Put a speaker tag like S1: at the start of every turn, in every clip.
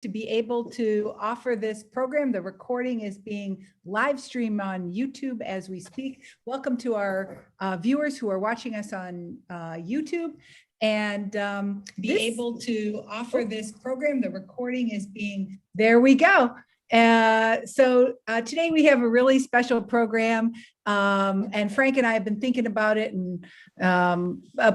S1: to be able to offer this program. The recording is being live streamed on YouTube as we speak. Welcome to our viewers who are watching us on YouTube. And be able to offer this program. The recording is being, there we go. So today we have a really special program, and Frank and I have been thinking about it and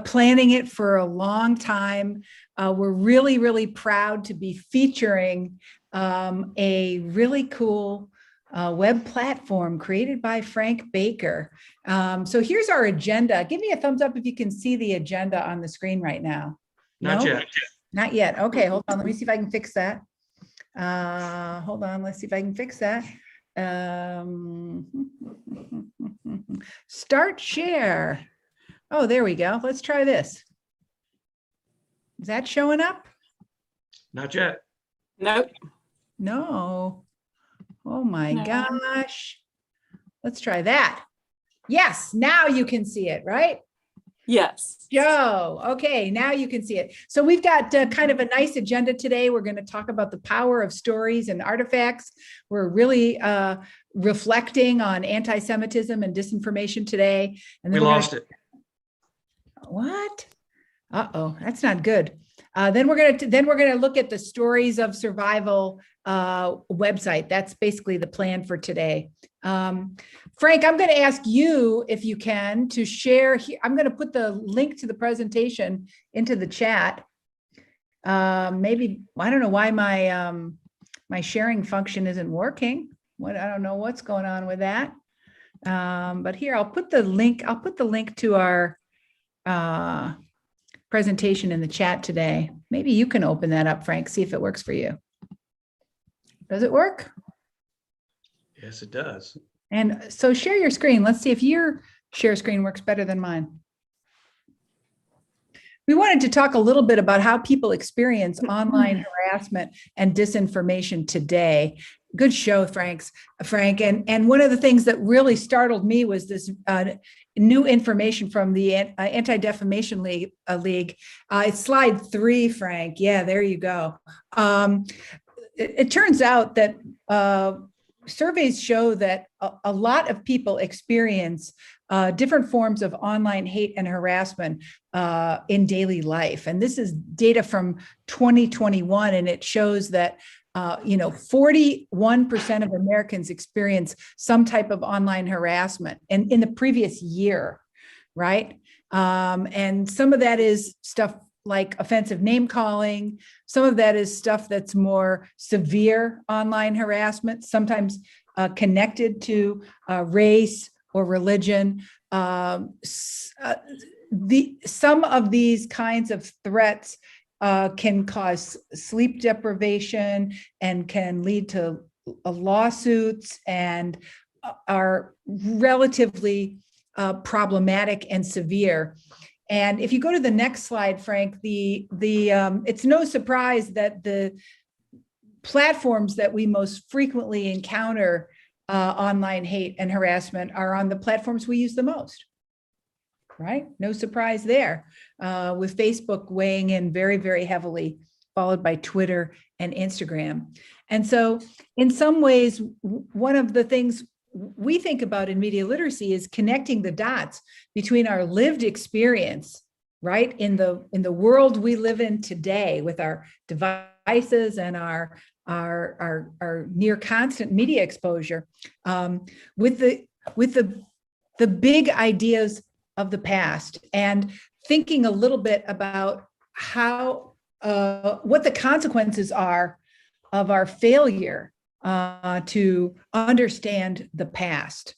S1: planning it for a long time. We're really, really proud to be featuring a really cool web platform created by Frank Baker. So here's our agenda. Give me a thumbs up if you can see the agenda on the screen right now.
S2: Not yet.
S1: Not yet. Okay, hold on. Let me see if I can fix that. Hold on. Let's see if I can fix that. Start share. Oh, there we go. Let's try this. Is that showing up?
S2: Not yet.
S3: Nope.
S1: No. Oh my gosh. Let's try that. Yes, now you can see it, right?
S3: Yes.
S1: Joe, okay, now you can see it. So we've got kind of a nice agenda today. We're going to talk about the power of stories and artifacts. We're really reflecting on anti-Semitism and disinformation today. And then
S2: We lost it.
S1: What? Uh-oh, that's not good. Then we're gonna look at the Stories of Survival website. That's basically the plan for today. Frank, I'm going to ask you if you can to share. I'm going to put the link to the presentation into the chat. Maybe I don't know why my sharing function isn't working. I don't know what's going on with that. But here I'll put the link. I'll put the link to our presentation in the chat today. Maybe you can open that up, Frank. See if it works for you. Does it work?
S2: Yes, it does.
S1: And so share your screen. Let's see if your share screen works better than mine. We wanted to talk a little bit about how people experience online harassment and disinformation today. Good show, Frank. And one of the things that really startled me was this new information from the Anti-Defamation League. It's slide 3, Frank. Yeah, there you go. It turns out that surveys show that a lot of people experience different forms of online hate and harassment in daily life. And this is data from 2021, and it shows that 41% of Americans experience some type of online harassment in the previous year, right? And some of that is stuff like offensive name calling. Some of that is stuff that's more severe online harassment, sometimes connected to race or religion. Some of these kinds of threats can cause sleep deprivation and can lead to lawsuits and are relatively problematic and severe. And if you go to the next slide, Frank, it's no surprise that the platforms that we most frequently encounter online hate and harassment are on the platforms we use the most, right? No surprise there, with Facebook weighing in very, very heavily, followed by Twitter and Instagram. And so in some ways, one of the things we think about in media literacy is connecting the dots between our lived experience, right, in the world we live in today with our devices and our near constant media exposure, with the big ideas of the past, and thinking a little bit about how what the consequences are of our failure to understand the past.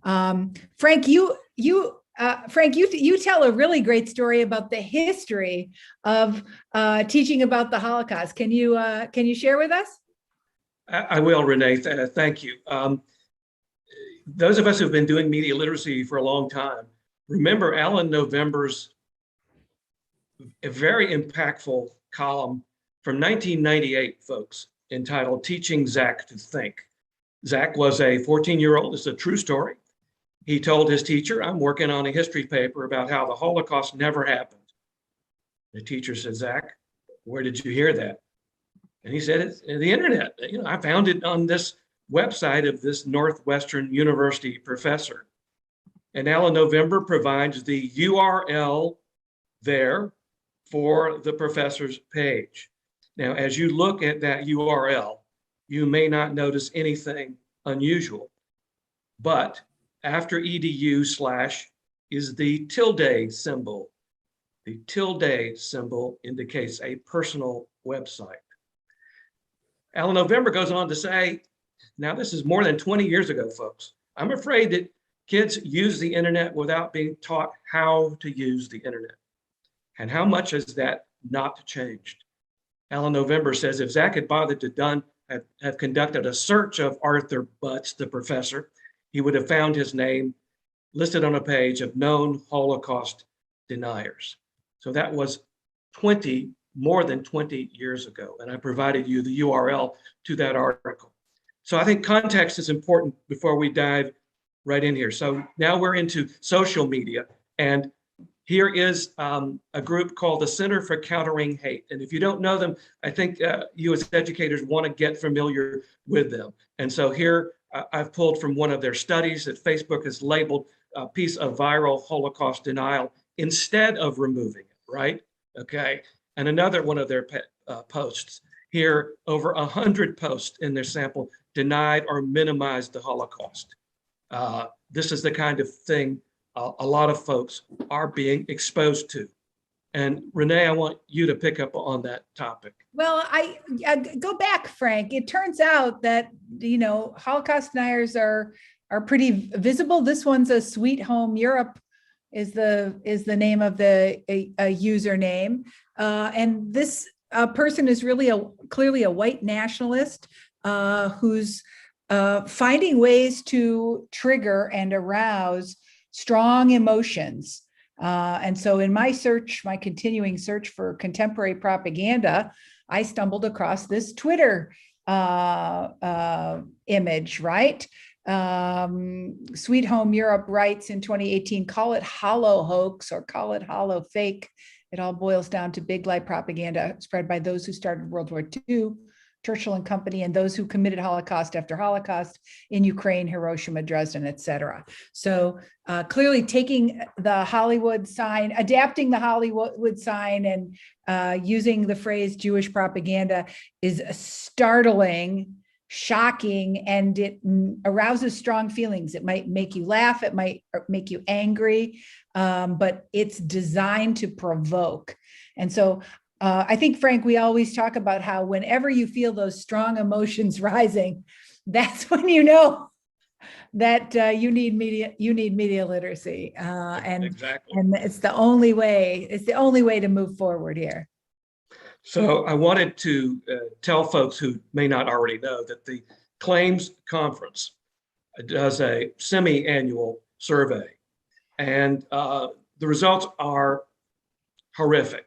S1: Frank, you tell a really great story about the history of teaching about the Holocaust. Can you share with us?
S2: I will, Renee. Thank you. Those of us who've been doing media literacy for a long time remember Alan November's a very impactful column from 1998, folks, entitled Teaching Zach to Think. Zach was a 14-year-old. It's a true story. He told his teacher, "I'm working on a history paper about how the Holocaust never happened." The teacher said, "Zach, where did you hear that?" And he said, it's the internet. I found it on this website of this Northwestern University professor. And Alan November provides the URL there for the professor's page. Now, as you look at that URL, you may not notice anything unusual, but after edu/ is the tilde symbol. The tilde symbol indicates a personal website. Alan November goes on to say, now this is more than 20 years ago, folks. I'm afraid that kids use the internet without being taught how to use the internet. And how much has that not changed? Alan November says, if Zach had bothered to have conducted a search of Arthur Butts, the professor, he would have found his name listed on a page of known Holocaust deniers. So that was more than 20 years ago. And I provided you the URL to that article. So I think context is important before we dive right in here. So now we're into social media. And here is a group called the Center for Countering Hate. And if you don't know them, I think you as educators want to get familiar with them. And so here I've pulled from one of their studies that Facebook has labeled a piece of viral Holocaust denial instead of removing it, right? Okay. And another one of their posts here, over 100 posts in their sample denied or minimized the Holocaust. This is the kind of thing a lot of folks are being exposed to. And Renee, I want you to pick up on that topic.
S1: Well, I go back, Frank. It turns out that, Holocaust deniers are pretty visible. This one's a Sweet Home Europe is the name of the username. And this person is really clearly a white nationalist who's finding ways to trigger and arouse strong emotions. And so in my continuing search for contemporary propaganda, I stumbled across this Twitter image, right? Sweet Home Europe writes in 2018, call it hollow hoax or call it hollow fake. It all boils down to big lie propaganda spread by those who started World War II, Churchill and company, and those who committed Holocaust after Holocaust in Ukraine, Hiroshima, Dresden, et cetera. So clearly taking the Hollywood sign, adapting the Hollywood sign and using the phrase Jewish propaganda is startling, shocking, and it arouses strong feelings. It might make you laugh, it might make you angry, but it's designed to provoke. And so I think, Frank, we always talk about how whenever you feel those strong emotions rising, that's when you know that you need media literacy, and
S2: exactly.
S1: And it's the only way to move forward here.
S2: So I wanted to tell folks who may not already know that the Claims Conference does a semi-annual survey, and the results are horrific.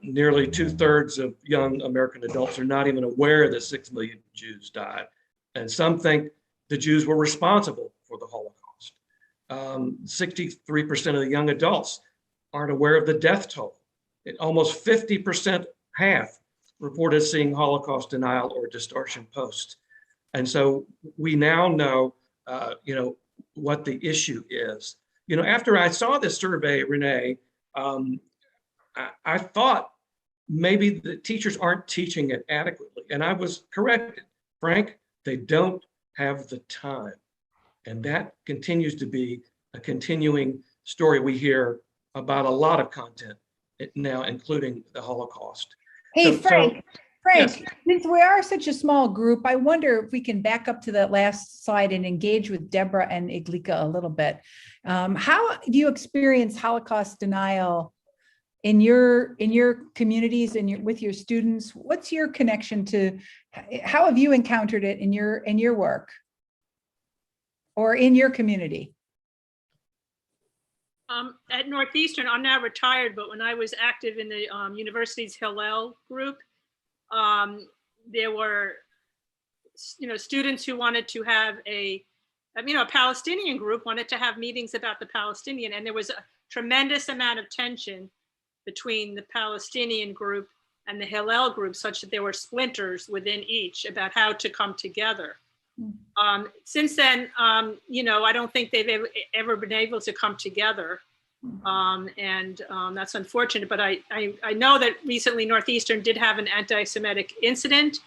S2: Nearly 2/3 of young American adults are not even aware that 6 million Jews died. And some think the Jews were responsible for the Holocaust. 63% of the young adults aren't aware of the death toll. Almost 50%, half, reported seeing Holocaust denial or distortion posts. And so we now know, what the issue is. After I saw this survey, Renee, I thought maybe the teachers aren't teaching it adequately. And I was corrected. Frank, they don't have the time. And that continues to be a continuing story we hear about a lot of content now, including the Holocaust.
S1: Hey, Frank,
S2: yes.
S1: Since we are such a small group, I wonder if we can back up to that last slide and engage with Deborah and Iglika a little bit. How do you experience Holocaust denial in your communities and with your students? What's your connection to? How have you encountered it in your work or in your community?
S4: At Northeastern, I'm now retired, but when I was active in the university's Hillel group, there were, students who wanted to have a Palestinian group wanted to have meetings about the Palestinian, and there was a tremendous amount of tension between the Palestinian group and the Hillel group, such that there were splinters within each about how to come together. Since then, I don't think they've ever been able to come together. And that's unfortunate, but I know that recently Northeastern did have an anti-Semitic incident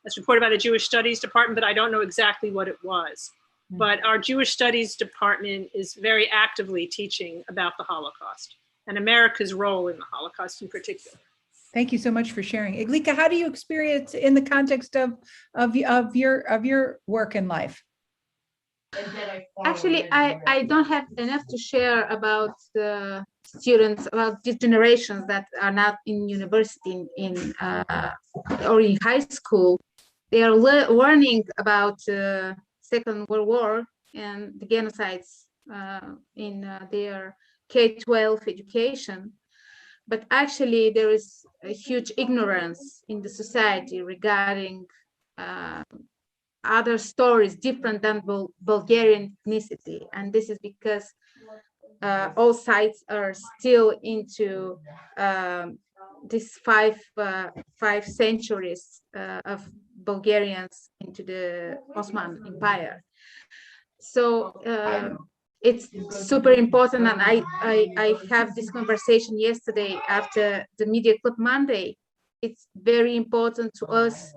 S4: that's reported by the Jewish Studies Department, but I don't know exactly what it was. But our Jewish Studies Department is very actively teaching about the Holocaust and America's role in the Holocaust in particular.
S1: Thank you so much for sharing. Iglika, how do you experience in the context of your work in life?
S5: Actually, I don't have enough to share about the students, about these generations that are not in university or in high school. They are learning about Second World War and the genocides in their K-12 education. But actually, there is a huge ignorance in the society regarding other stories different than Bulgarian ethnicity. And this is because all sides are still into these five centuries of Bulgarians into the Ottoman Empire. So it's super important, and I have this conversation yesterday after the Media Club Monday. It's very important to us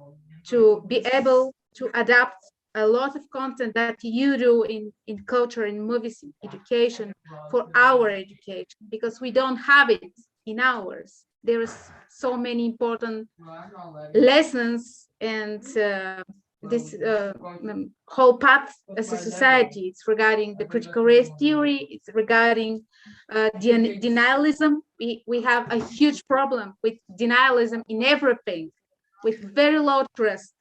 S5: to be able to adapt a lot of content that you do in culture, in movies, in education, for our education, because we don't have it in ours. There's so many important lessons, and this whole path as a society. It's regarding the critical race theory. It's regarding denialism. We have a huge problem with denialism in everything, with very low trust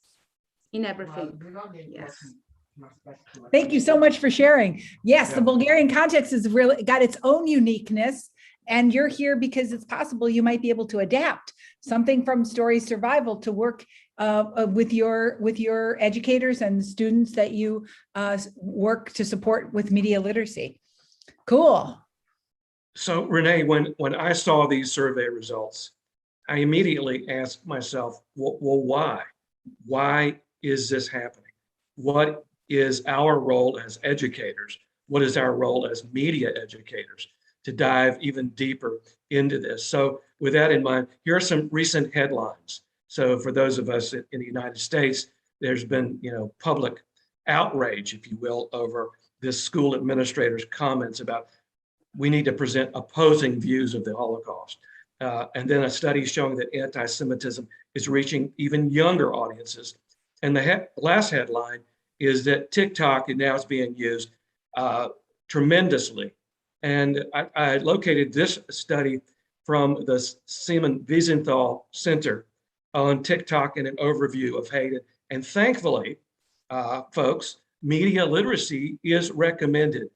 S5: in everything. Yes.
S1: Thank you so much for sharing. Yes, the Bulgarian context has really got its own uniqueness, and you're here because it's possible you might be able to adapt something from story survival to work with your educators and students that you work to support with media literacy. Cool.
S2: So Renee, when I saw these survey results, I immediately asked myself, well, why? Why is this happening? What is our role as educators? What is our role as media educators to dive even deeper into this? So with that in mind, here are some recent headlines. So for those of us in the United States, there's been, public outrage, if you will, over this school administrator's comments about we need to present opposing views of the Holocaust. And then a study showing that anti-Semitism is reaching even younger audiences. And the last headline is that TikTok now is being used tremendously. And I located this study from the Simon Wiesenthal Center on TikTok and an overview of hate. And thankfully, folks, media literacy is recommended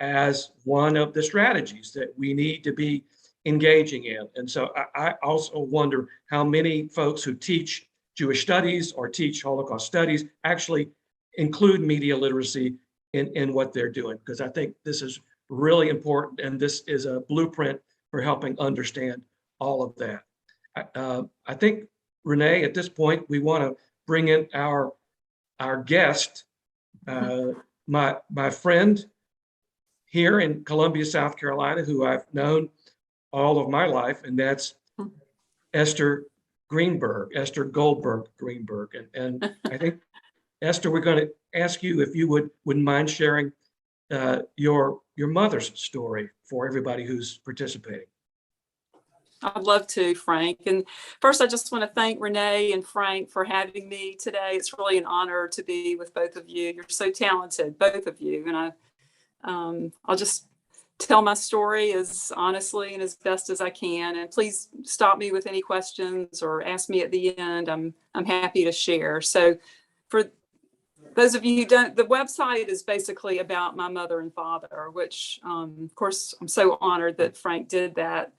S2: as one of the strategies that we need to be engaging in. And so I also wonder how many folks who teach Jewish studies or teach Holocaust studies actually include media literacy in what they're doing, because I think this is really important, and this is a blueprint for helping understand all of that. I think, Renee, at this point, we want to bring in our guest, my friend here in Columbia, South Carolina, who I've known all of my life, and that's Esther Esther Goldberg Greenberg. And I think, Esther, we're going to ask you if you wouldn't mind sharing your mother's story for everybody who's participating.
S3: I'd love to, Frank. And first, I just want to thank Renee and Frank for having me today. It's really an honor to be with both of you. You're so talented, both of you. And I'll just tell my story as honestly and as best as I can. And please stop me with any questions or ask me at the end. I'm happy to share. So for those of you who don't, the website is basically about my mother and father, which of course, I'm so honored that Frank did that,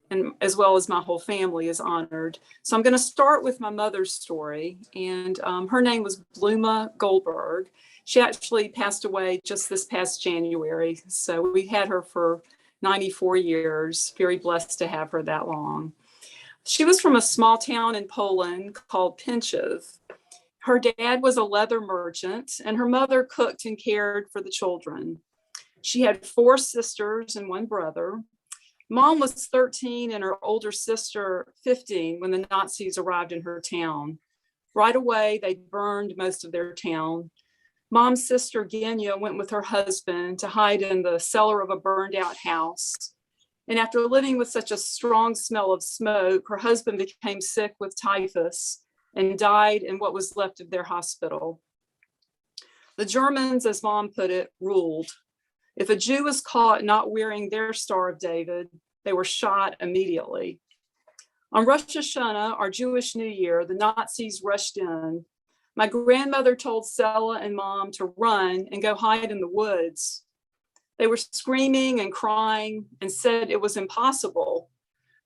S3: and as well as my whole family is honored. So I'm going to start with my mother's story. And her name was Bluma Goldberg. She actually passed away just this past January. So we had her for 94 years, very blessed to have her that long. She was from a small town in Poland called Pinchev. Her dad was a leather merchant, and her mother cooked and cared for the children. She had 4 sisters and 1 brother. Mom was 13 and her older sister 15 when the Nazis arrived in her town. Right away, they burned most of their town. Mom's sister Genya went with her husband to hide in the cellar of a burned out house. And after living with such a strong smell of smoke, her husband became sick with typhus and died in what was left of their hospital. The Germans, as Mom put it, ruled. If a Jew was caught not wearing their Star of David, they were shot immediately. On Rosh Hashanah, our Jewish New Year, the Nazis rushed in. My grandmother told Sella and Mom to run and go hide in the woods. They were screaming and crying and said it was impossible.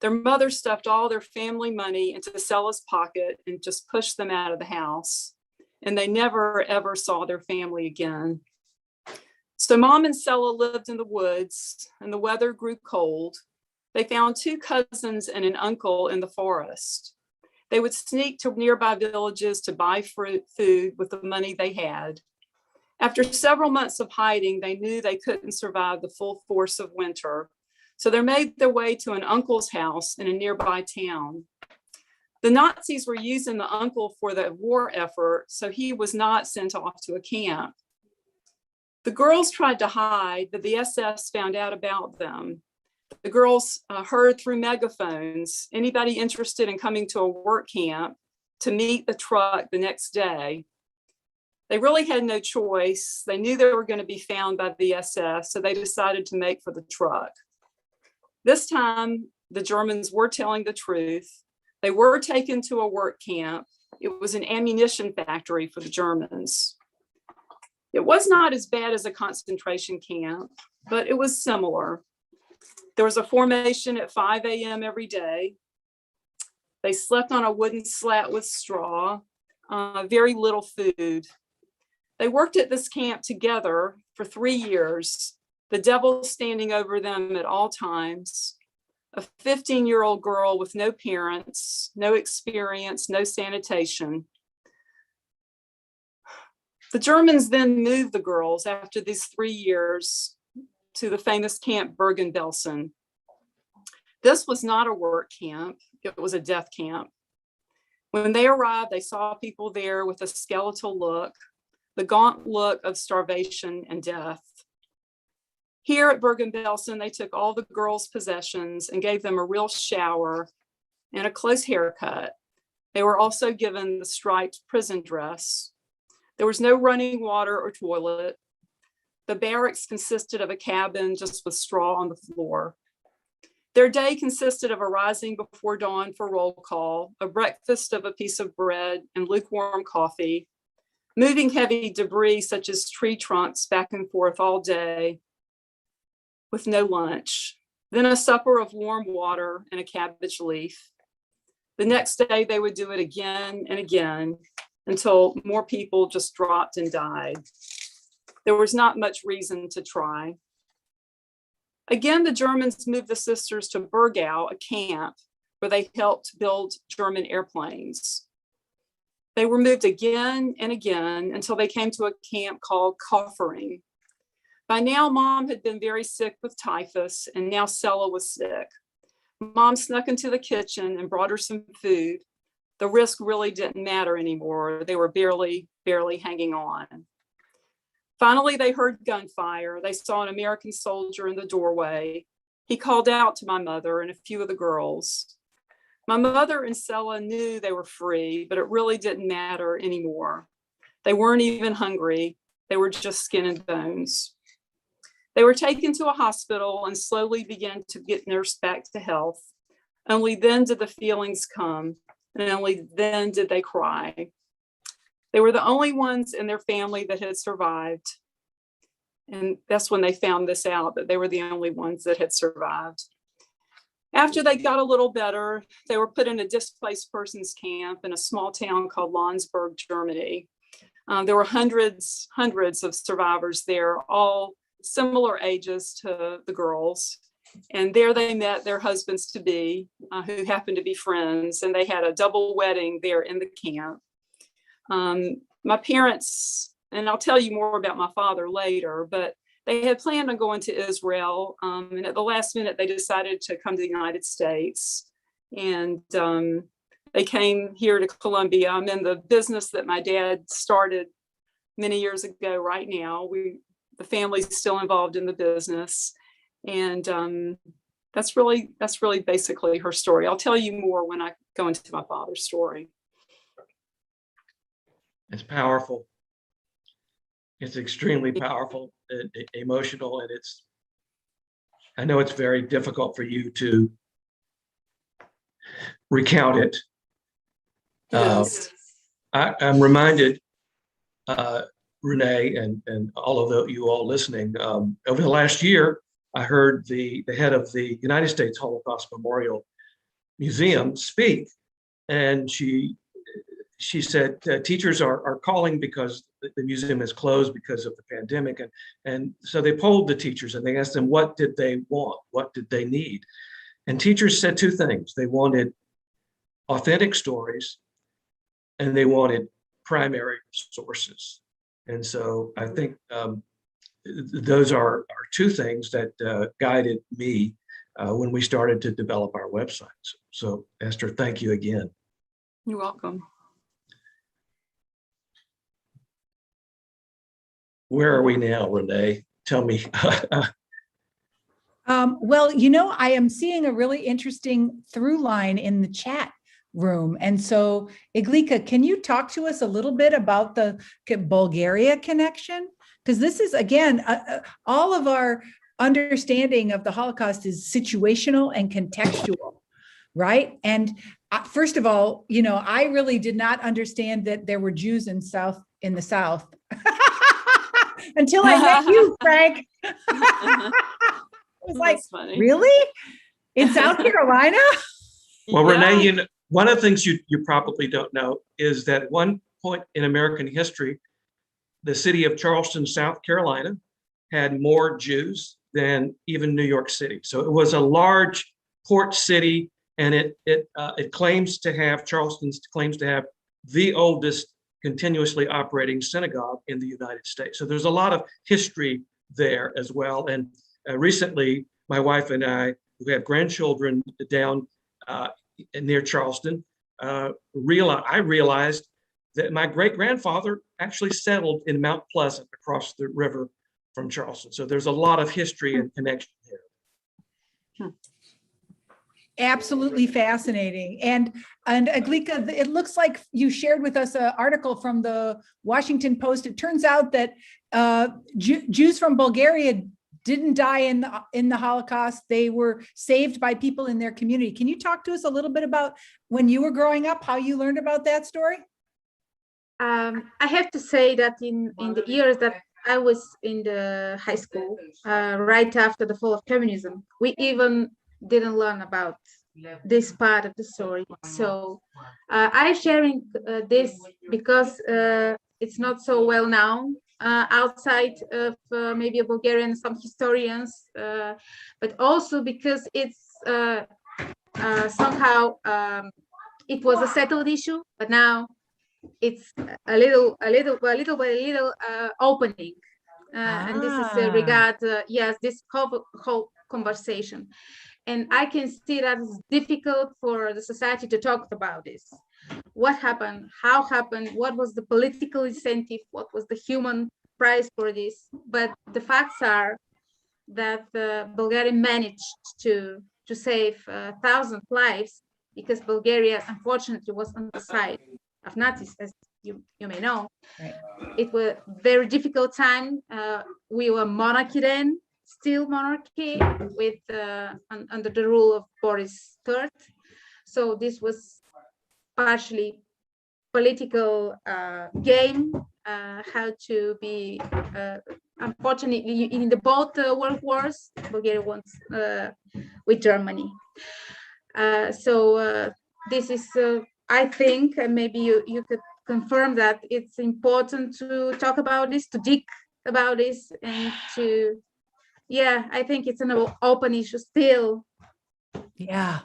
S3: Their mother stuffed all their family money into Sella's pocket and just pushed them out of the house. And they never, ever saw their family again. So Mom and Sella lived in the woods, and the weather grew cold. They found 2 cousins and an uncle in the forest. They would sneak to nearby villages to buy food with the money they had. After several months of hiding, they knew they couldn't survive the full force of winter. So they made their way to an uncle's house in a nearby town. The Nazis were using the uncle for the war effort, so he was not sent off to a camp. The girls tried to hide, but the SS found out about them. The girls heard through megaphones anybody interested in coming to a work camp to meet the truck the next day. They really had no choice. They knew they were going to be found by the SS, so they decided to make for the truck. This time, the Germans were telling the truth. They were taken to a work camp. It was an ammunition factory for the Germans. It was not as bad as a concentration camp, but it was similar. There was a formation at 5 a.m. every day. They slept on a wooden slat with straw, very little food. They worked at this camp together for 3 years, the devil standing over them at all times. A 15-year-old girl with no parents, no experience, no sanitation. The Germans then moved the girls after these 3 years to the famous camp Bergen-Belsen. This was not a work camp, it was a death camp. When they arrived, they saw people there with a skeletal look, the gaunt look of starvation and death. Here at Bergen-Belsen, they took all the girls' possessions and gave them a real shower and a close haircut. They were also given the striped prison dress. There was no running water or toilet. The barracks consisted of a cabin just with straw on the floor. Their day consisted of arising before dawn for roll call, a breakfast of a piece of bread and lukewarm coffee, moving heavy debris such as tree trunks back and forth all day with no lunch, then a supper of warm water and a cabbage leaf. The next day they would do it again and again until more people just dropped and died. There was not much reason to try. Again, the Germans moved the sisters to Burgau, a camp where they helped build German airplanes. They were moved again and again until they came to a camp called Kaufering. By now, Mom had been very sick with typhus, and now Sella was sick. Mom snuck into the kitchen and brought her some food. The risk really didn't matter anymore. They were barely hanging on. Finally, they heard gunfire. They saw an American soldier in the doorway. He called out to my mother and a few of the girls. My mother and Sella knew they were free, but it really didn't matter anymore. They weren't even hungry. They were just skin and bones. They were taken to a hospital and slowly began to get nursed back to health. Only then did the feelings come, and only then did they cry. They were the only ones in their family that had survived. And that's when they found this out, that they were the only ones that had survived. After they got a little better, they were put in a displaced persons camp in a small town called Landsberg, Germany. There were hundreds of survivors there, all similar ages to the girls. And there they met their husbands to be, who happened to be friends, and they had a double wedding there in the camp. My parents, and I'll tell you more about my father later, but they had planned on going to Israel. And at the last minute, they decided to come to the United States. And they came here to Columbia. I'm in the business that my dad started many years ago right now. The family's still involved in the business. And that's really basically her story. I'll tell you more when I go into my father's story.
S2: It's powerful. It's extremely powerful, emotional, and I know it's very difficult for you to recount it.
S3: Yes.
S2: I'm reminded, Renee, and all of you all listening, over the last year, I heard the head of the United States Holocaust Memorial Museum speak, and she said teachers are calling because the museum is closed because of the pandemic, and so they polled the teachers and they asked them what did they want, what did they need, and teachers said two things: they wanted authentic stories, and they wanted primary sources. And so I think those are two things that guided me when we started to develop our website. So Esther, thank you again.
S3: You're welcome.
S2: Where are we now, Renee? Tell me.
S1: Well, I am seeing a really interesting through line in the chat room. And so, Iglika, can you talk to us a little bit about the Bulgaria connection? Because this is, again, all of our understanding of the Holocaust is situational and contextual, right? And first of all, I really did not understand that there were Jews in the South until I met you, Frank. I was like,
S3: funny.
S1: Really? In South Carolina?
S2: Well,
S3: Yeah.
S2: Renee, one of the things you probably don't know is that at one point in American history, the city of Charleston, South Carolina, had more Jews than even New York City. So it was a large port city, and Charleston claims to have the oldest continuously operating synagogue in the United States. So there's a lot of history there as well. And recently, my wife and I, who have grandchildren down near Charleston, I realized that my great-grandfather actually settled in Mount Pleasant across the river from Charleston. So there's a lot of history and connection here.
S1: Absolutely fascinating. And Iglika, it looks like you shared with us an article from the Washington Post. It turns out that Jews from Bulgaria didn't die in the Holocaust. They were saved by people in their community. Can you talk to us a little bit about when you were growing up, how you learned about that story?
S5: I have to say that in the years that I was in the high school, right after the fall of communism, we even didn't learn about this part of the story. So I'm sharing this because it's not so well known outside of maybe Bulgarian, some historians, but also because it's somehow it was a settled issue, but now it's a little opening, and this is regard this whole conversation. And I can see that it's difficult for the society to talk about this. What happened? How happened? What was the political incentive? What was the human price for this? But the facts are that Bulgaria managed to save 1,000 lives, because Bulgaria, unfortunately, was on the side of Nazis, as you may know.
S1: Right.
S5: It was a very difficult time. We were monarchy then, still monarchy, with under the rule of Boris III. So this was partially political game, how to be, unfortunately, in the both world wars, Bulgaria won with Germany. So this is, I think, maybe you could confirm that it's important to talk about this, to dig about this, and to yeah, I think it's an open issue still.
S1: Yeah.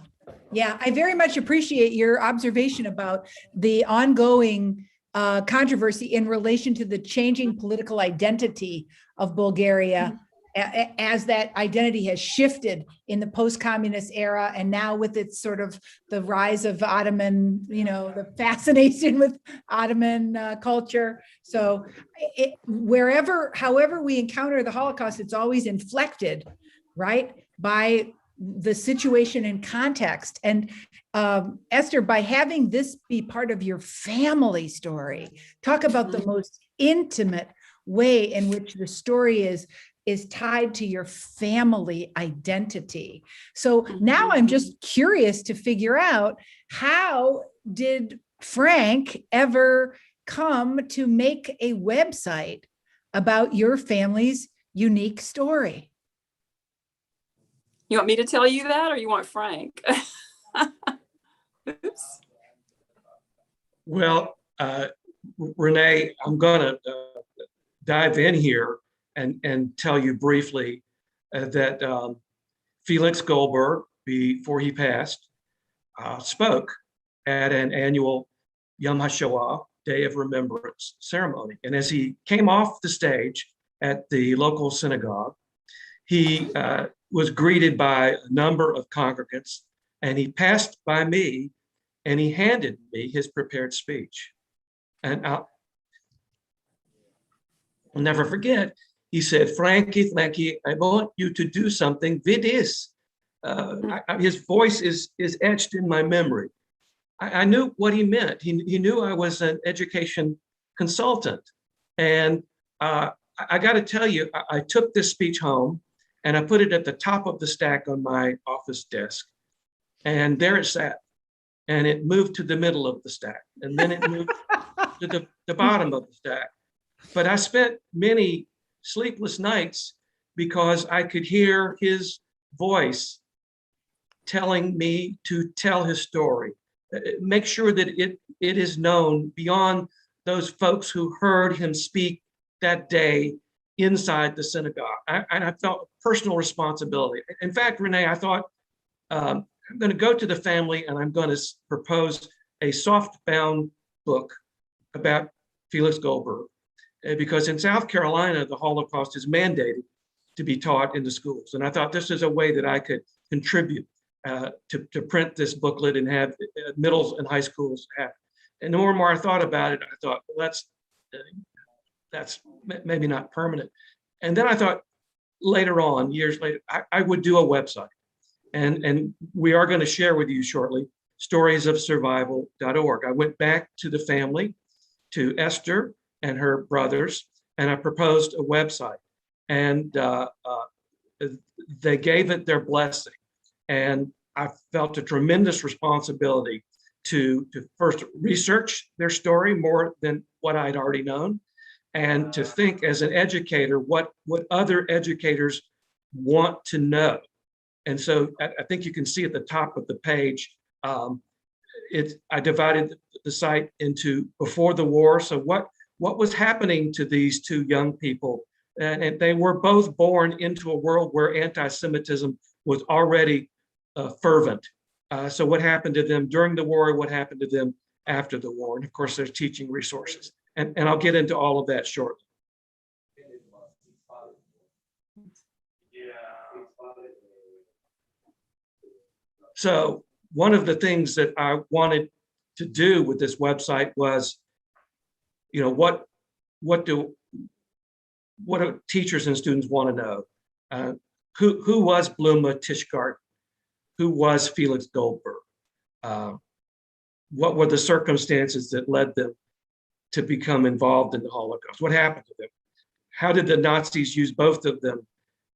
S1: Yeah. I very much appreciate your observation about the ongoing controversy in relation to the changing political identity of Bulgaria as that identity has shifted in the post-communist era, and now with its sort of the rise of Ottoman, the fascination with Ottoman culture. So however we encounter the Holocaust, it's always inflected, right, by the situation and context. And Esther, by having this be part of your family story, talk about the most intimate way in which the story is tied to your family identity. So now I'm just curious to figure out, how did Frank ever come to make a website about your family's unique story?
S3: You want me to tell you that, or you want Frank? Oops.
S2: Well, Renee, I'm going to dive in here and tell you briefly that Felix Goldberg, before he passed, spoke at an annual Yom HaShoah, Day of Remembrance ceremony. And as he came off the stage at the local synagogue, he was greeted by a number of congregants, and he passed by me and he handed me his prepared speech. And I'll never forget, he said, Frankie, I want you to do something with this. His voice is etched in my memory. I knew what he meant. He knew I was an education consultant. And I got to tell you, I took this speech home and I put it at the top of the stack on my office desk. And there it sat. And it moved to the middle of the stack. And then it moved to the bottom of the stack. But I spent many sleepless nights because I could hear his voice telling me to tell his story. Make sure that it is known beyond those folks who heard him speak that day inside the synagogue. And I felt personal responsibility. In fact, Renee, I thought, I'm going to go to the family and I'm going to propose a soft-bound book about Felix Goldberg. Because in South Carolina, the Holocaust is mandated to be taught in the schools. And I thought this is a way that I could contribute to print this booklet and have middles and high schools have. And the more and more I thought about it, I thought, well, that's maybe not permanent. And then I thought later on, years later, I would do a website. And we are going to share with you shortly, storiesofsurvival.org. I went back to the family, to Esther and her brothers, and I proposed a website. And they gave it their blessing. And I felt a tremendous responsibility to first research their story more than what I'd already known, and to think as an educator what other educators want to know. And so I think you can see at the top of the page, I divided the site into before the war. So what was happening to these two young people? And they were both born into a world where anti-Semitism was already fervent. So what happened to them during the war, what happened to them after the war? And of course, there's teaching resources. And I'll get into all of that shortly. So one of the things that I wanted to do with this website was, what do teachers and students want to know? Who was Bluma Tischgart? Who was Felix Goldberg? What were the circumstances that led them to become involved in the Holocaust? What happened to them? How did the Nazis use both of them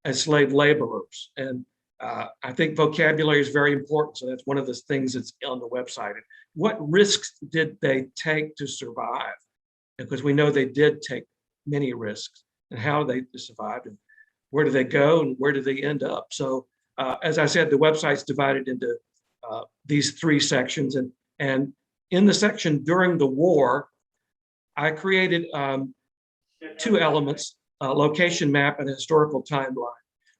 S2: as slave laborers? And I think vocabulary is very important. So that's one of the things that's on the website. What risks did they take to survive? Because we know they did take many risks, and how they survived, and where do they go, and where do they end up? So as I said, the website's divided into these three sections. And in the section during the war, I created two elements, a location map and a historical timeline.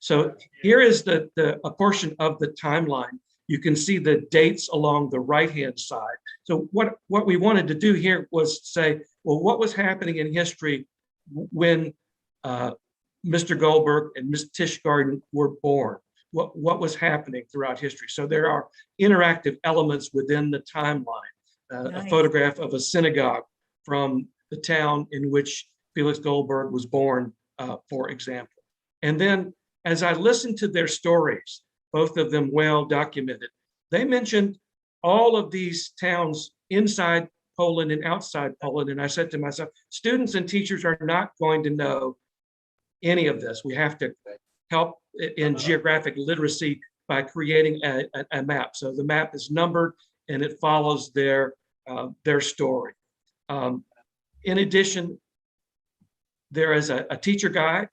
S2: So here is a portion of the timeline. You can see the dates along the right-hand side. So what we wanted to do here was say, well, what was happening in history when Mr. Goldberg and Ms. Tischgarden were born? What was happening throughout history? So there are interactive elements within the timeline.
S1: Nice.
S2: A photograph of a synagogue from the town in which Felix Goldberg was born, for example. And then as I listened to their stories, both of them well documented, they mentioned all of these towns inside Poland and outside Poland. And I said to myself, students and teachers are not going to know any of this. We have to help in geographic literacy by creating a map. So the map is numbered and it follows their story. In addition, there is a teacher guide.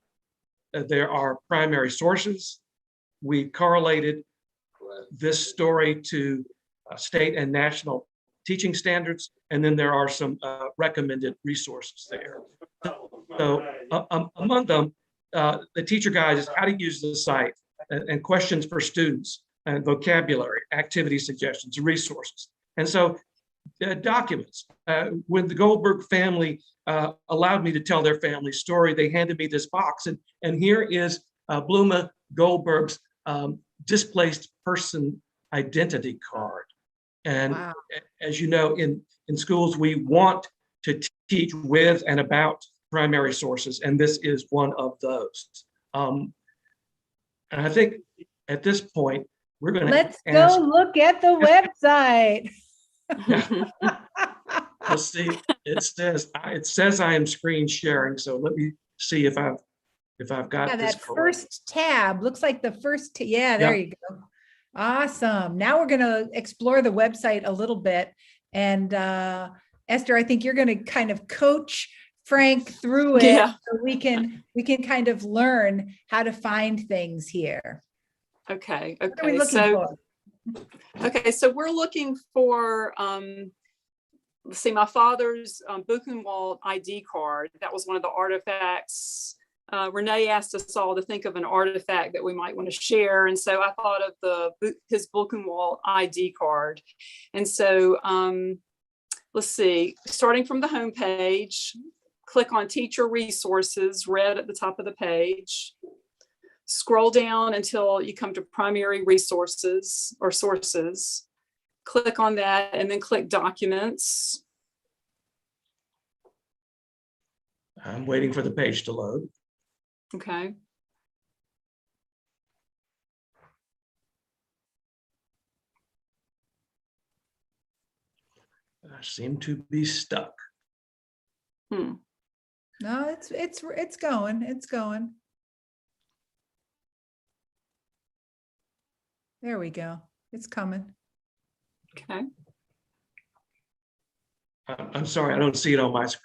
S2: There are primary sources. We correlated this story to state and national teaching standards, and then there are some recommended resources there. So among them, the teacher guide is how to use the site and questions for students and vocabulary, activity suggestions, resources. And so documents. When the Goldberg family allowed me to tell their family story, they handed me this box, and here is Bluma Goldberg's displaced person identity card. And wow. As you know, in schools, we want to teach with and about primary sources, and this is one of those. And I think at this point, we're going to
S1: let's go look at the website.
S2: Let's see. It says I am screen sharing. So let me see if I've got this
S1: that
S2: correct.
S1: First tab looks like the first. There you go. Awesome. Now we're going to explore the website a little bit. And Esther, I think you're going to kind of coach Frank through it, so we can kind of learn how to find things here.
S3: Okay.
S1: What are we looking for?
S3: Okay, so we're looking for, let's see, my father's Buchenwald ID card. That was one of the artifacts. Renee asked us all to think of an artifact that we might want to share. And so I thought of his Buchenwald ID card. And so let's see, starting from the home page, click on teacher resources, red at the top of the page. Scroll down until you come to primary resources or sources. Click on that and then click documents.
S2: I'm waiting for the page to load.
S3: Okay.
S2: I seem to be stuck.
S1: No, it's going. It's going. There we go. It's coming.
S3: Okay.
S2: I'm sorry, I don't see it on my screen.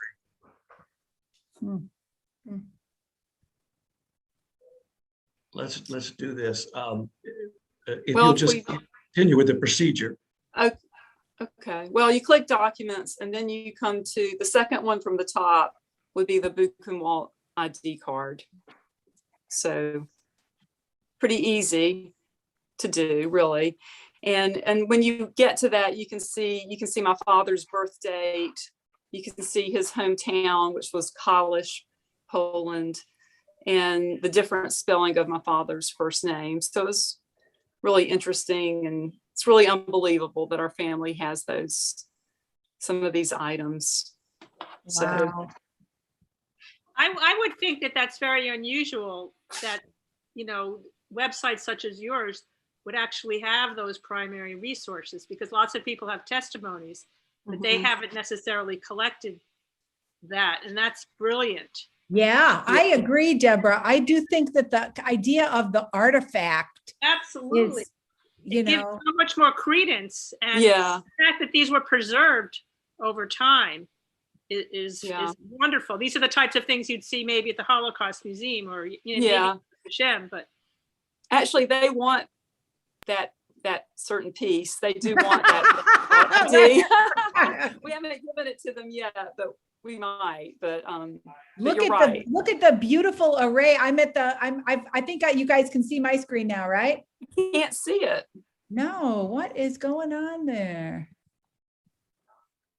S2: Let's do this. If you'll just continue with the procedure.
S3: Okay. Well, you click documents and then you come to the second one from the top would be the Buchenwald ID card. So pretty easy to do, really. And when you get to that, you can see my father's birth date. You can see his hometown, which was Kalisz, Poland, and the different spelling of my father's first name. So it was really interesting, and it's really unbelievable that our family has some of these items.
S1: Wow.
S3: So
S4: I would think that that's very unusual that, websites such as yours would actually have those primary resources, because lots of people have testimonies, but they haven't necessarily collected that. And that's brilliant.
S1: Yeah, I agree, Deborah. I do think that the idea of the artifact
S4: absolutely
S1: is,
S4: gives so much more credence. And the fact that these were preserved over time is wonderful. These are the types of things you'd see maybe at the Holocaust Museum or maybe Hashem, but
S3: actually they want that certain piece. They do want that. We haven't given it to them yet, but we might, but
S1: Look
S3: you're
S1: at
S3: right.
S1: the beautiful array. I think you guys can see my screen now, right?
S3: Can't see it.
S1: No, what is going on there?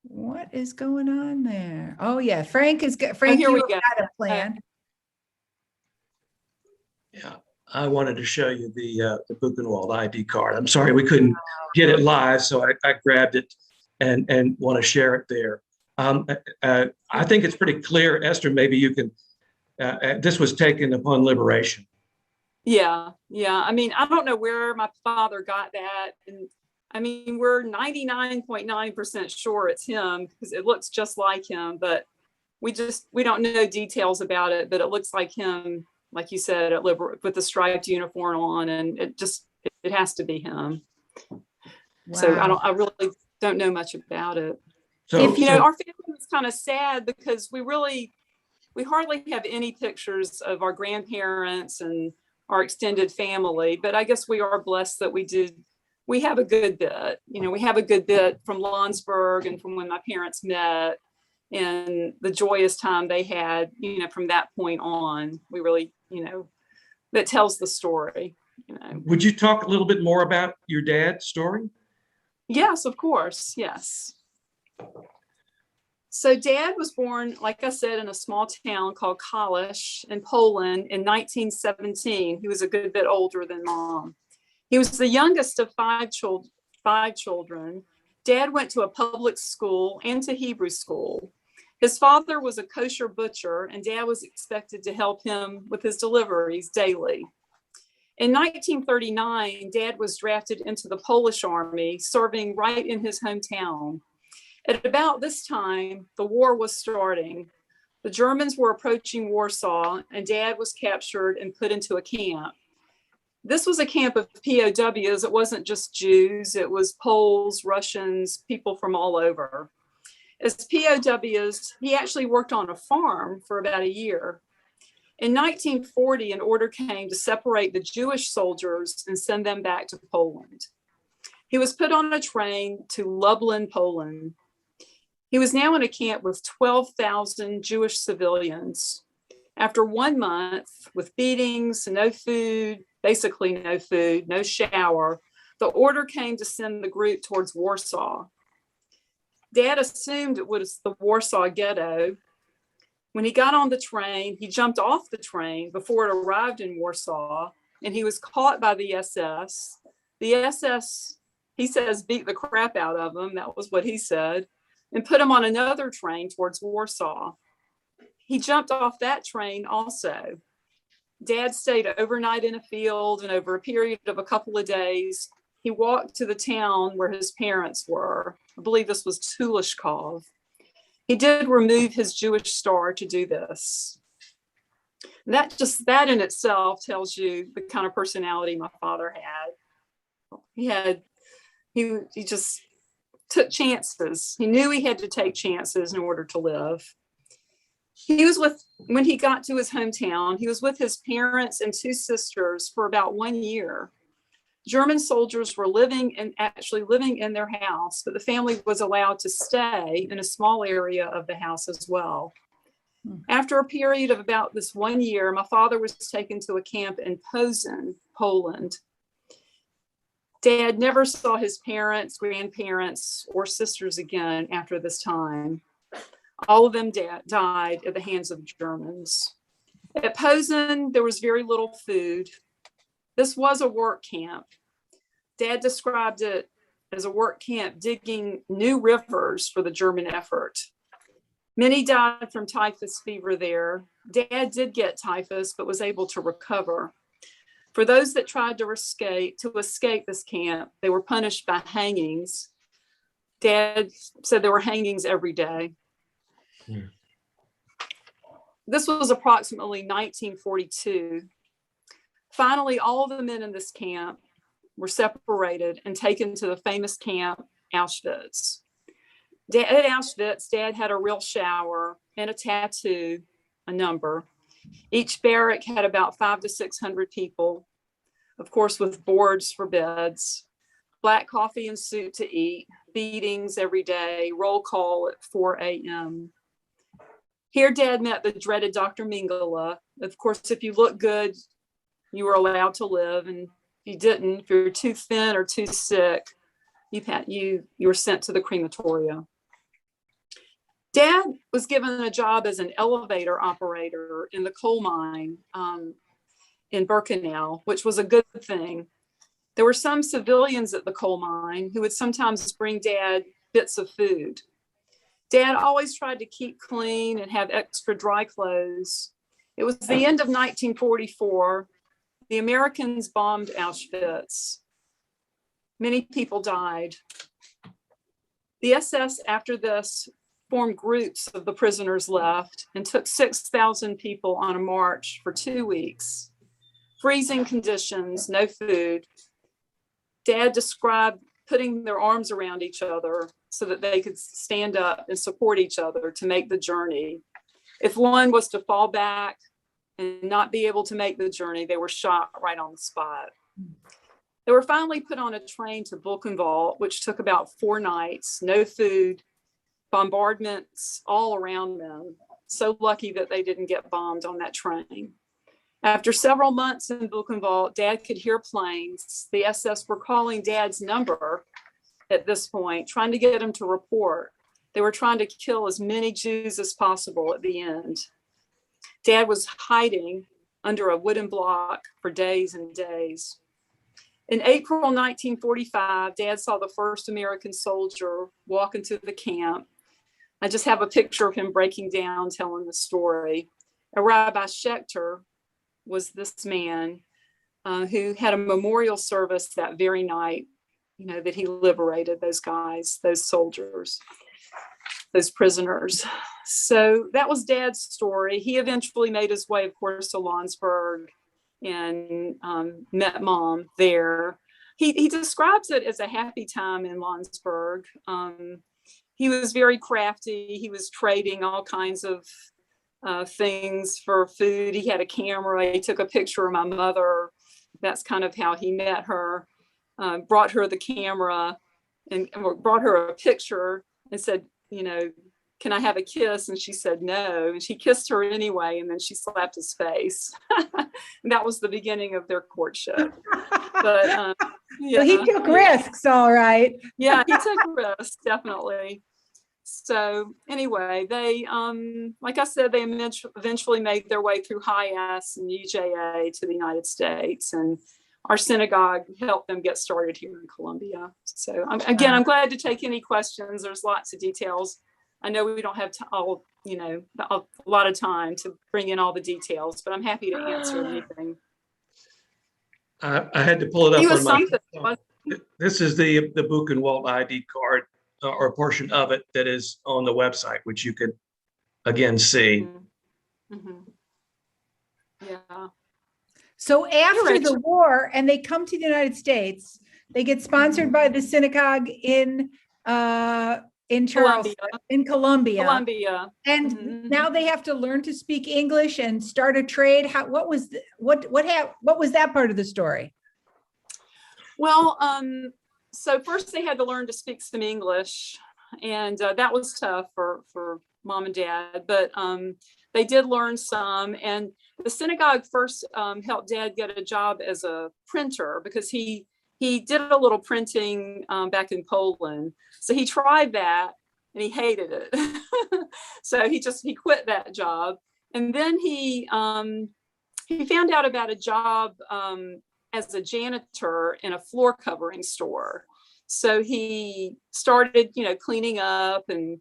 S1: What is going on there? Oh yeah, Frank,
S3: here we
S1: you
S3: go.
S1: had a plan.
S2: Yeah, I wanted to show you the Buchenwald ID card. I'm sorry we couldn't get it live, so I grabbed it and want to share it there. I think it's pretty clear, Esther, maybe you can, this was taken upon liberation.
S3: Yeah. I mean, I don't know where my father got that. And I mean, we're 99.9% sure it's him because it looks just like him, but we don't know details about it, but it looks like him, like you said, with the striped uniform on, and it has to be him. Wow. So I really don't know much about it. So, our family is kind of sad because we hardly have any pictures of our grandparents and our extended family, but I guess we are blessed that we have a good bit. We have a good bit from Landsberg and from when my parents met and the joyous time they had, from that point on. We really, that tells the story.
S2: Would you talk a little bit more about your dad's story?
S3: Yes, of course. Yes. So Dad was born, like I said, in a small town called Kalisz in Poland in 1917. He was a good bit older than Mom. He was the youngest of five children. Dad went to a public school and to Hebrew school. His father was a kosher butcher, and Dad was expected to help him with his deliveries daily. In 1939, Dad was drafted into the Polish army, serving right in his hometown. At about this time, the war was starting. The Germans were approaching Warsaw, and Dad was captured and put into a camp. This was a camp of POWs. It wasn't just Jews. It was Poles, Russians, people from all over. As POWs, he actually worked on a farm for about a year. In 1940, an order came to separate the Jewish soldiers and send them back to Poland. He was put on a train to Lublin, Poland. He was now in a camp with 12,000 Jewish civilians. After 1 month with beatings, no food, basically no food, no shower, the order came to send the group towards Warsaw. Dad assumed it was the Warsaw Ghetto. When he got on the train, he jumped off the train before it arrived in Warsaw, and he was caught by the SS. The SS, he says, beat the crap out of him. That was what he said, and put him on another train towards Warsaw. He jumped off that train also. Dad stayed overnight in a field, and over a period of a couple of days, he walked to the town where his parents were. I believe this was Tulashkov. He did remove his Jewish star to do this. That in itself tells you the kind of personality my father had. He just took chances. He knew he had to take chances in order to live. When he got to his hometown, he was with his parents and 2 sisters for about 1 year. German soldiers were living in their house, but the family was allowed to stay in a small area of the house as well. After a period of about this 1 year, my father was taken to a camp in Posen, Poland. Dad never saw his parents, grandparents, or sisters again after this time. All of them died at the hands of Germans. At Posen, there was very little food. This was a work camp. Dad described it as a work camp digging new rivers for the German effort. Many died from typhus fever there. Dad did get typhus, but was able to recover. For those that tried to escape this camp, they were punished by hangings. Dad said there were hangings every day. Yeah. This was approximately 1942. Finally, all of the men in this camp were separated and taken to the famous camp, Auschwitz. At Auschwitz, Dad had a real shower and a tattoo, a number. Each barrack had about 500 to 600 people, of course, with boards for beds, black coffee and soup to eat, beatings every day, roll call at 4 a.m. Here, Dad met the dreaded Dr. Mingala. Of course, if you look good, you were allowed to live. And if you didn't, if you're too thin or too sick, you were sent to the crematoria. Dad was given a job as an elevator operator in the coal mine in Birkenau, which was a good thing. There were some civilians at the coal mine who would sometimes bring Dad bits of food. Dad always tried to keep clean and have extra dry clothes. It was the end of 1944. The Americans bombed Auschwitz. Many people died. The SS, after this, formed groups of the prisoners left and took 6,000 people on a march for 2 weeks. Freezing conditions, no food. Dad described putting their arms around each other so that they could stand up and support each other to make the journey. If one was to fall back and not be able to make the journey, they were shot right on the spot. They were finally put on a train to Buchenwald, which took about 4 nights, no food, bombardments all around them. So lucky that they didn't get bombed on that train. After several months in Buchenwald, Dad could hear planes. The SS were calling Dad's number at this point, trying to get him to report. They were trying to kill as many Jews as possible at the end. Dad was hiding under a wooden block for days and days. In April 1945, Dad saw the first American soldier walk into the camp. I just have a picture of him breaking down, telling the story. Rabbi Schechter was this man who had a memorial service that very night, that he liberated those guys, those soldiers, those prisoners. So that was Dad's story. He eventually made his way, of course, to Landsberg and met Mom there. He describes it as a happy time in Landsberg. He was very crafty. He was trading all kinds of things for food. He had a camera. He took a picture of my mother. That's kind of how he met her. Brought her the camera and brought her a picture and said, can I have a kiss? And she said no. And she kissed her anyway. And then she slapped his face. And that was the beginning of their courtship. But yeah.
S1: So he took risks, all right.
S3: Yeah, he took risks, definitely. So anyway, they, like I said, they eventually made their way through High S and UJA to the United States. And our synagogue helped them get started here in Columbia. So I'm glad to take any questions. There's lots of details. I know we don't have a lot of time to bring in all the details, but I'm happy to answer anything.
S2: I had to pull it up
S3: on
S2: my. This is the Buchenwald ID card, or a portion of it that is on the website, which you could again see.
S3: Mm-hmm. Mm-hmm. Yeah.
S1: So after the war, and they come to the United States, they get sponsored by the synagogue in Charleston, in Columbia. And now they have to learn to speak English and start a trade. What was that part of the story?
S3: Well, so first they had to learn to speak some English, and that was tough for Mom and Dad, but they did learn some. And the synagogue first helped Dad get a job as a printer, because he did a little printing back in Poland. So he tried that and he hated it. So he quit that job. And then he found out about a job as a janitor in a floor covering store. So he started, cleaning up, and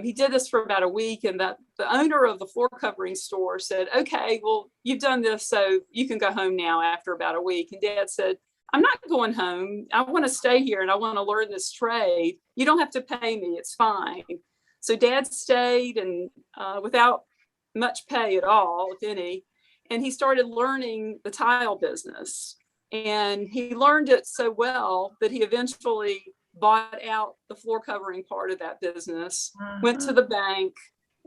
S3: he did this for about a week. And the owner of the floor covering store said, okay, well, you've done this, so you can go home now after about a week. And Dad said, I'm not going home. I want to stay here and I want to learn this trade. You don't have to pay me. It's fine. So Dad stayed, and without much pay at all, if any, and he started learning the tile business. And he learned it so well that he eventually bought out the floor covering part of that business, went to the bank,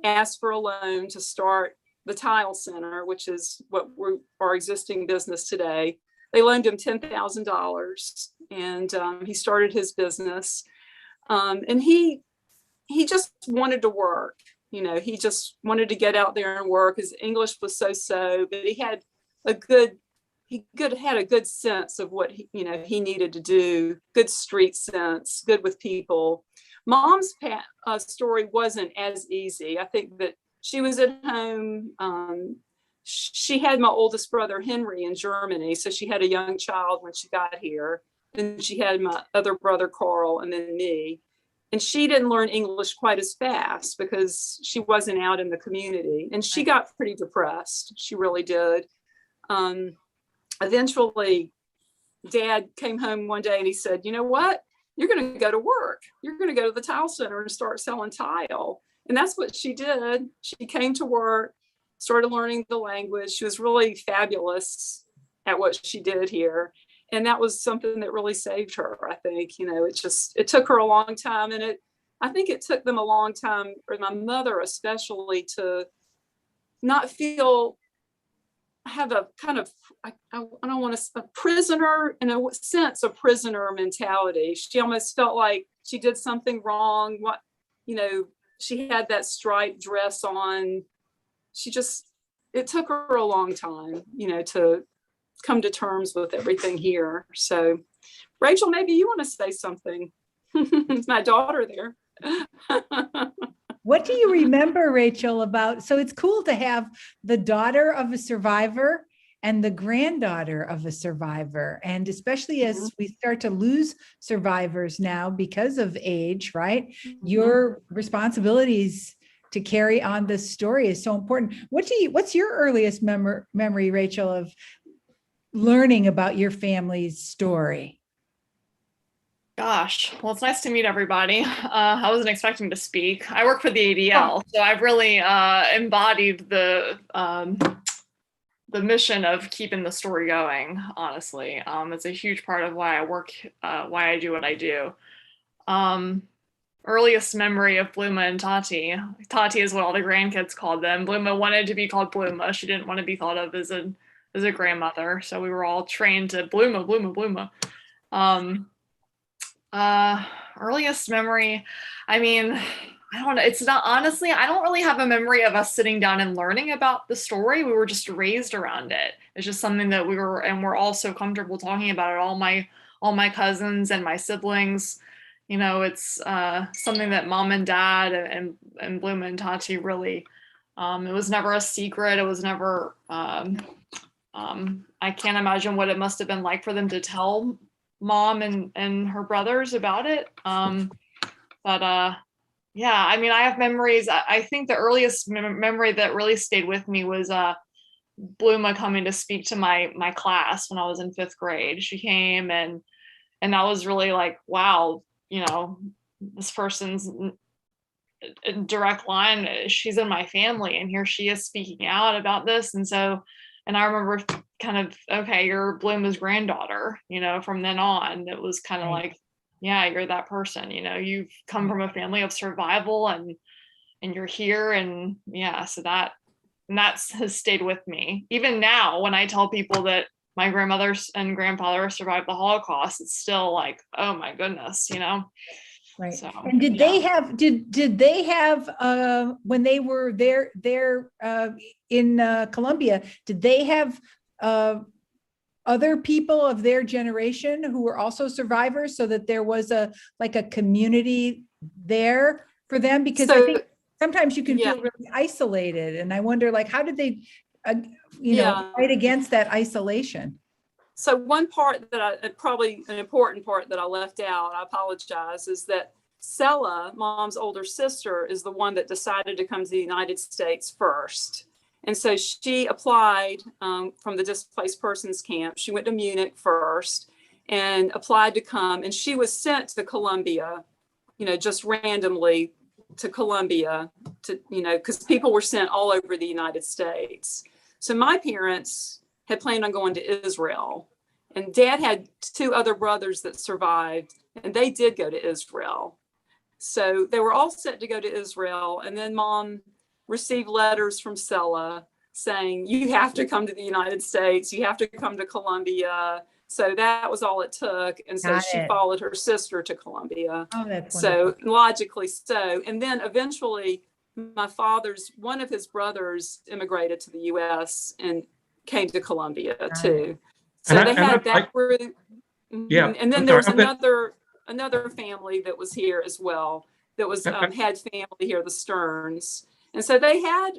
S3: asked for a loan to start the tile center, which is what our existing business today. They loaned him $10,000, and he started his business. And he just wanted to work. You know, he just wanted to get out there and work. His English was so, but he had a good sense of what he needed to do, good street sense, good with people. Mom's story wasn't as easy. I think that she was at home. She had my oldest brother, Henry, in Germany. So she had a young child when she got here. Then she had my other brother, Karl, and then me. And she didn't learn English quite as fast because she wasn't out in the community. And she got pretty depressed. She really did. Eventually, Dad came home one day and he said, you know what? You're going to go to work. You're going to go to the tile center and start selling tile. And that's what she did. She came to work, started learning the language. She was really fabulous at what she did here. And that was something that really saved her, I think. It took her a long time. And I think it took them a long time, or my mother especially, to not have a kind of, I don't want to, a prisoner, in a sense, a prisoner mentality. She almost felt like she did something wrong. She had that striped dress on. It took her a long time, to come to terms with everything here. So, Rachel, maybe you want to say something. It's my daughter there.
S1: What do you remember, Rachel, about, so it's cool to have the daughter of a survivor and the granddaughter of a survivor. And especially as we start to lose survivors now because of age, right? Your responsibilities to carry on this story is so important. What's your earliest memory, Rachel, of learning about your family's story?
S6: Gosh, well, it's nice to meet everybody. I wasn't expecting to speak. I work for the ADL, so I've really embodied the mission of keeping the story going, honestly. It's a huge part of why I work, why I do what I do. Earliest memory of Bluma and Tati. Tati is what all the grandkids called them. Bluma wanted to be called Bluma. She didn't want to be thought of as a grandmother. So we were all trained to Bluma, Bluma, Bluma. Earliest memory, I mean, I don't know. It's not, honestly, I don't really have a memory of us sitting down and learning about the story. We were just raised around it. It's just something that we're all so comfortable talking about it. All my cousins and my siblings, it's something that Mom and Dad and Bluma and Tati really, it was never a secret. It was never, I can't imagine what it must have been like for them to tell Mom and her brothers about it. Yeah, I mean, I have memories. I think the earliest memory that really stayed with me was Bluma coming to speak to my class when I was in 5th grade. She came and that was really like, wow, this person's in direct line. She's in my family and here she is speaking out about this. And I remember kind of, okay, you're Bluma's granddaughter, from then on. It was kind of like, yeah, you're that person, you've come from a family of survival and you're here. And yeah, so that has stayed with me. Even now, when I tell people that my grandmothers and grandfather survived the Holocaust, it's still like, oh my goodness,
S1: Right.
S6: So,
S1: and did they have when they were there in Columbia, did they have other people of their generation who were also survivors, so that there was a community there for them? Because I think sometimes you can feel really isolated, and I wonder, how did they fight against that isolation?
S3: So one part that probably an important part that I left out, I apologize, is that Sella, Mom's older sister, is the one that decided to come to the United States first. And so she applied from the displaced persons camp. She went to Munich first and applied to come. And she was sent to Columbia, just randomly to Columbia, because people were sent all over the United States. So my parents had planned on going to Israel, and Dad had 2 other brothers that survived, and they did go to Israel. So they were all set to go to Israel, and then Mom received letters from Sella saying, you have to come to the United States, you have to come to Columbia. So that was all it took. And so she followed her sister to Columbia.
S1: Oh, that's
S3: so wonderful. Logically so. And then eventually one of his brothers immigrated to the US and came to Columbia too. So they had that group.
S2: Yeah.
S3: And then there was another family that was here as well that was had family here, the Stearns. And so they had,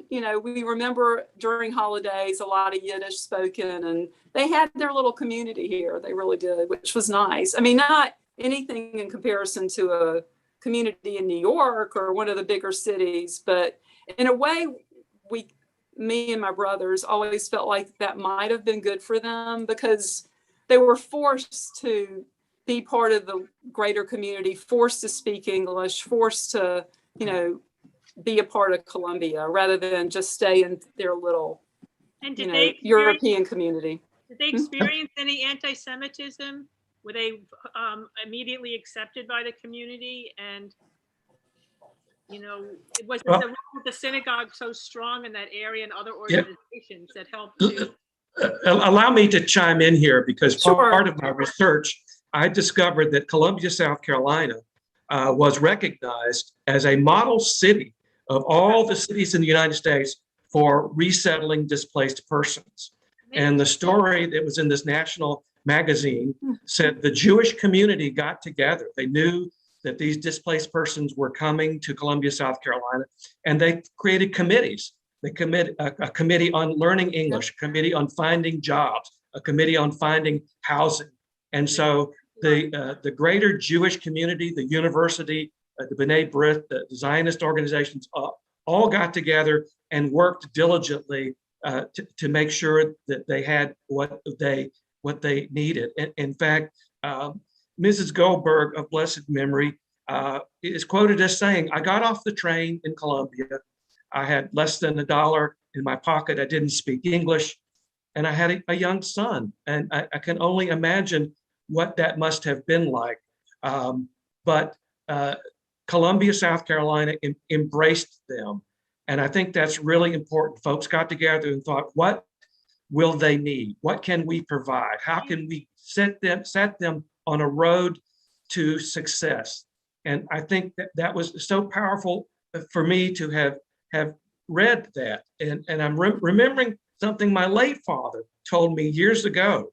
S3: we remember during holidays, a lot of Yiddish spoken, and they had their little community here. They really did, which was nice. I mean, not anything in comparison to a community in New York or one of the bigger cities, but in a way, me and my brothers always felt like that might have been good for them because they were forced to be part of the greater community, forced to speak English, forced to, be a part of Columbia rather than just stay in their little, European community.
S4: Did they experience any anti-Semitism? Were they immediately accepted by the community? And, was the role of the synagogue so strong in that area and other organizations that helped to?
S2: Allow me to chime in here because part of my research, I discovered that Columbia, South Carolina was recognized as a model city of all the cities in the United States for resettling displaced persons. And the story that was in this national magazine said the Jewish community got together. They knew that these displaced persons were coming to Columbia, South Carolina, and they created committees. They committed a committee on learning English, a committee on finding jobs, a committee on finding housing. And so the greater Jewish community, the university, the B'nai B'rith, the Zionist organizations, all got together and worked diligently to make sure that they had what they needed. In fact, Mrs. Goldberg of blessed memory is quoted as saying, "I got off the train in Columbia. I had less than $1 in my pocket. I didn't speak English, and I had a young son. And I can only imagine what that must have been like. But Columbia, South Carolina embraced them. And I think that's really important. Folks got together and thought, what will they need? What can we provide? How can we set them on a road to success? And I think that was so powerful for me to have read that. And I'm remembering something my late father told me years ago.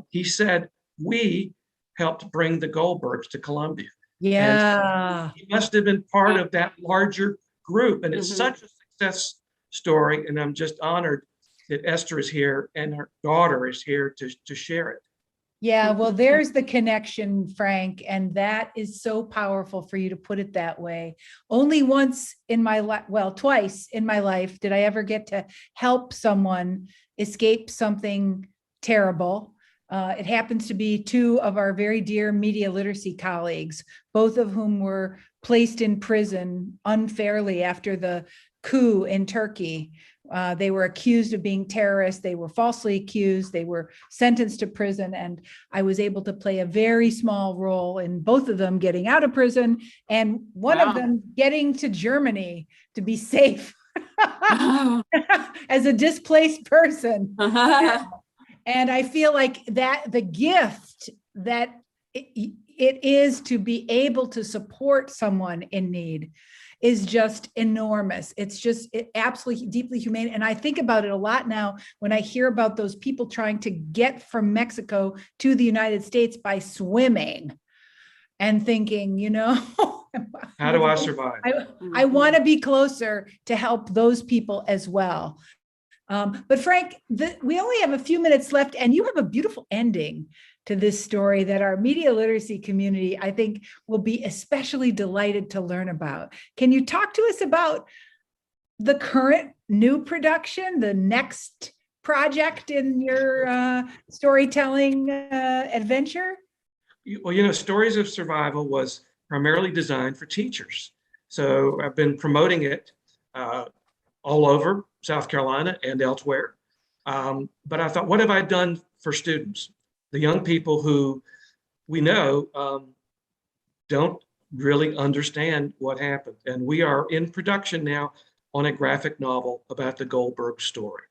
S2: He said, we helped bring the Goldbergs to Columbia.
S1: Yeah.
S2: He must have been part of that larger group. And it's such a success story. And I'm just honored that Esther is here and her daughter is here to share it.
S1: Yeah, well, there's the connection, Frank, and that is so powerful for you to put it that way. Only once in my life, well, twice in my life, did I ever get to help someone escape something terrible. It happens to be two of our very dear media literacy colleagues, both of whom were placed in prison unfairly after the coup in Turkey. They were accused of being terrorists. They were falsely accused. They were sentenced to prison. And I was able to play a very small role in both of them getting out of prison and one of them getting to Germany to be safe as a displaced person. And I feel like that the gift that it is to be able to support someone in need is just enormous. It's just absolutely deeply humane. And I think about it a lot now when I hear about those people trying to get from Mexico to the United States by swimming and thinking,
S2: how do I survive?
S1: I want to be closer to help those people as well. But Frank, we only have a few minutes left, and you have a beautiful ending to this story that our media literacy community, I think, will be especially delighted to learn about. Can you talk to us about the current new production, the next project in your storytelling adventure?
S2: Well, Stories of Survival was primarily designed for teachers. So I've been promoting it all over South Carolina and elsewhere. But I thought, what have I done for students? The young people who we know don't really understand what happened. And we are in production now on a graphic novel about the Goldberg story.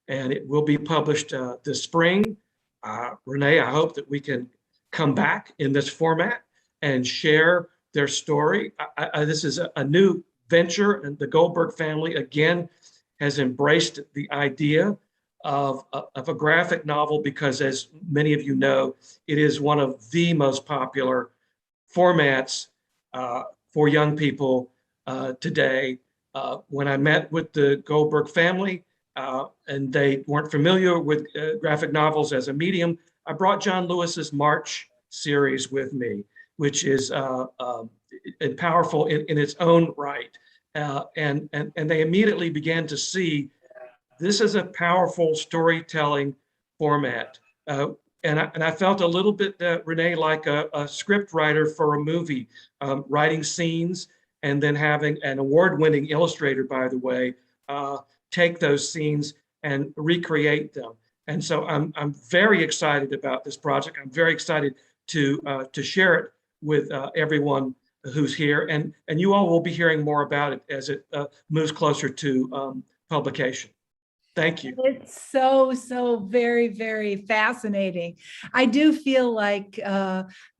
S2: And it will be published this spring. Renee, I hope that we can come back in this format and share their story. This is a new venture, and the Goldberg family again has embraced the idea of a graphic novel because, as many of you know, it is one of the most popular formats for young people today. When I met with the Goldberg family and they weren't familiar with graphic novels as a medium, I brought John Lewis's March series with me, which is powerful in its own right. And they immediately began to see this is a powerful storytelling format. And I felt a little bit, Renee, like a script writer for a movie, writing scenes and then having an award-winning illustrator, by the way, take those scenes and recreate them. And so I'm very excited about this project. I'm very excited to share it with everyone who's here. And you all will be hearing more about it as it moves closer to publication. Thank you.
S1: It's so very, very fascinating. I do feel like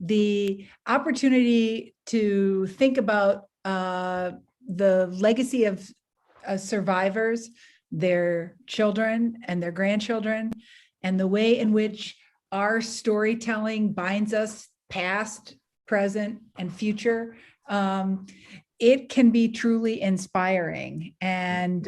S1: the opportunity to think about the legacy of survivors, their children and their grandchildren, and the way in which our storytelling binds us past, present, and future. It can be truly inspiring. And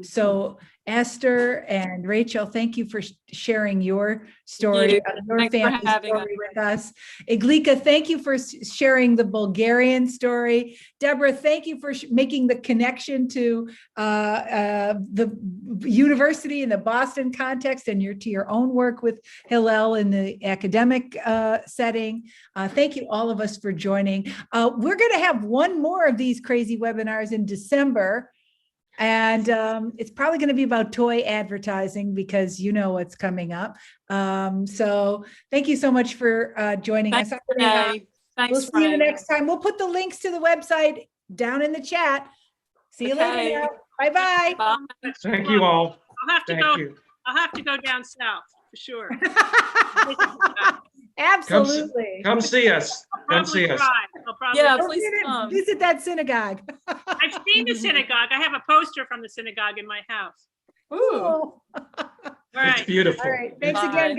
S1: so Esther and Rachel, thank you for sharing your story, your
S3: Thanks for
S1: family
S3: having
S1: story with us. Iglika, thank you for sharing the Bulgarian story. Deborah, thank you for making the connection to the university in the Boston context and to your own work with Hillel in the academic setting. Thank you all of us for joining. We're going to have one more of these crazy webinars in December. And it's probably going to be about toy advertising because you know what's coming up. So thank you so much for joining us.
S3: Thanks,
S1: We'll see you the next time. We'll put the links to the website down in the chat. See you later now. Bye-bye.
S3: Bye.
S2: Thank you all.
S4: I'll have to go down south for sure.
S1: Absolutely.
S2: Come see us. Come see us.
S3: Yeah, please come.
S1: Visit that synagogue.
S4: I've seen the synagogue. I have a poster from the synagogue in my house.
S3: Ooh.
S4: All right.
S2: It's beautiful.
S1: All right. Thanks
S3: Bye.
S1: again.